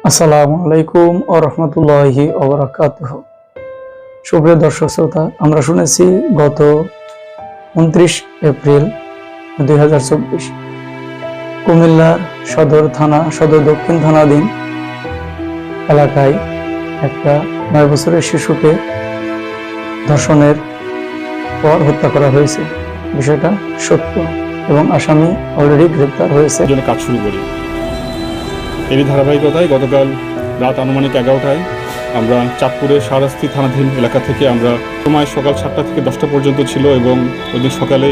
আসসালামু আলাইকুম ও রহমতুল্লাহি ওয়া বারাকাতুহু। সুপ্রিয় দর্শক শ্রোতা, আমরা শুনেছি গত 29 এপ্রিল 2024 কুমিল্লার সদর দক্ষিণ থানাধীন এলাকায় একটা 9 বছরের শিশুকে ধর্ষণের পর হত্যা করা হয়েছে। বিষয়টা সত্য এবং আসামি অলরেডি গ্রেপ্তার হয়েছে। জন্য কাজ শুরু করি। এরই ধারাবাহিকতায় গতকাল রাত আনুমানিক 11টায় আমরা চাঁদপুরের শাহরাস্তি থানাধীন এলাকা থেকে আমরা সময় সকাল 7টা থেকে 10টা পর্যন্ত ছিল এবং ওইদিন সকালে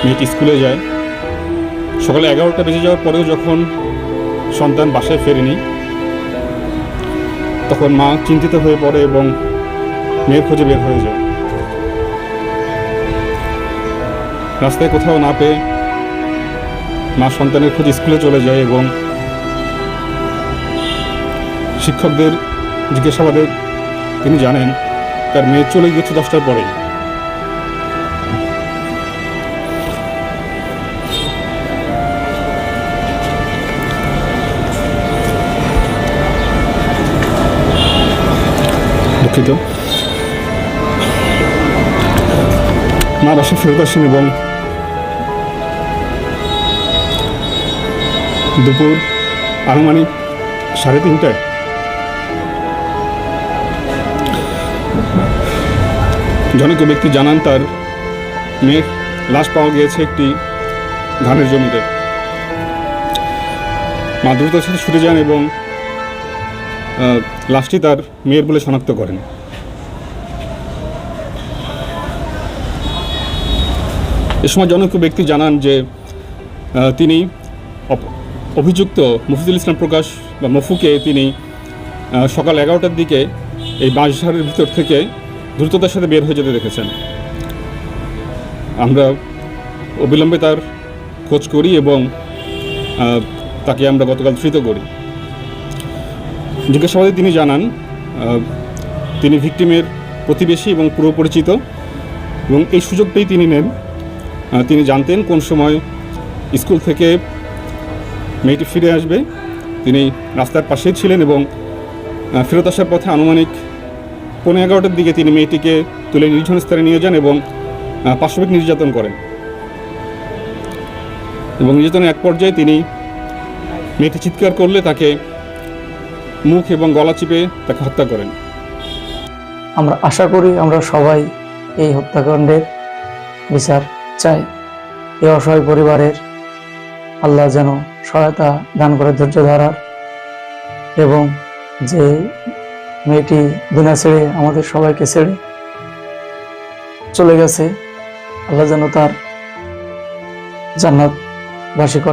মেয়েটি স্কুলে যায়। সকালে 11টা বেজে যাওয়ার পরেও যখন সন্তান বাসায় ফেরেনি তখন মা চিন্তিত হয়ে পড়ে এবং মেয়ের খোঁজে বের হয়ে যায়। রাস্তায় কোথাও না পেয়ে মা সন্তানের খোঁজে স্কুলে চলে যায় এবং শিক্ষকদের জিজ্ঞাসাবাদে তিনি জানেন তার মেয়ে চলে গেছে 10টার পরেই। দুঃখিত। মা বাসায় ফেরত আসেন এবং দুপুর আনুমানিক 3:30টায় জনৈক ব্যক্তি জানান তার মেয়ের লাশ পাওয়া গিয়েছে একটি ধানের জমিতে। মা দ্রুততার সাথে ছুটে যান এবং লাশটি তার মেয়ের বলে শনাক্ত করেন। এ সময় জনৈক ব্যক্তি জানান যে তিনি অভিযুক্ত মফিজুল ইসলাম প্রকাশ বা মফুকে তিনি সকাল 11টার দিকে এই বাঁশঝাড়ের ভিতর থেকে দ্রুততার সাথে বের হয়ে যেতে দেখেছেন। আমরা অবিলম্বে তার খোঁজ করি এবং তাকে আমরা গতকাল ধৃত করি। জিজ্ঞাসাবাদে তিনি জানান তিনি ভিকটিমের প্রতিবেশী এবং পুরো পরিচিত এবং এই সুযোগটাই তিনি নেন। তিনি জানতেন কোন সময় স্কুল থেকে মেয়েটি ফিরে আসবে। তিনি রাস্তার পাশেই ছিলেন এবং ফেরত আসার পথে আনুমানিক 11:15টার দিকে তিনি মেয়েটিকে তুলে নির্জন স্থানে নিয়ে যান এবং পাশবিক নির্যাতন করেন এবং নির্যাতনের এক পর্যায়ে তিনি মেয়েটি চিৎকার করলে তাকে মুখ এবং গলা চিপে তাকে হত্যা করেন। আমরা আশা করি আমরা সবাই এই হত্যাকাণ্ডের বিচার চাই। এই অসহায় পরিবারের আল্লাহ যেন সহায়তা দান করে, ধৈর্য ধরার, এবং যে মেয়েটি দুনিয়া ছেড়ে আমাদের সবাইকে ছেড়ে চলে গেছে, আল্লাহ যেন তার জান্নাতবাসী করে।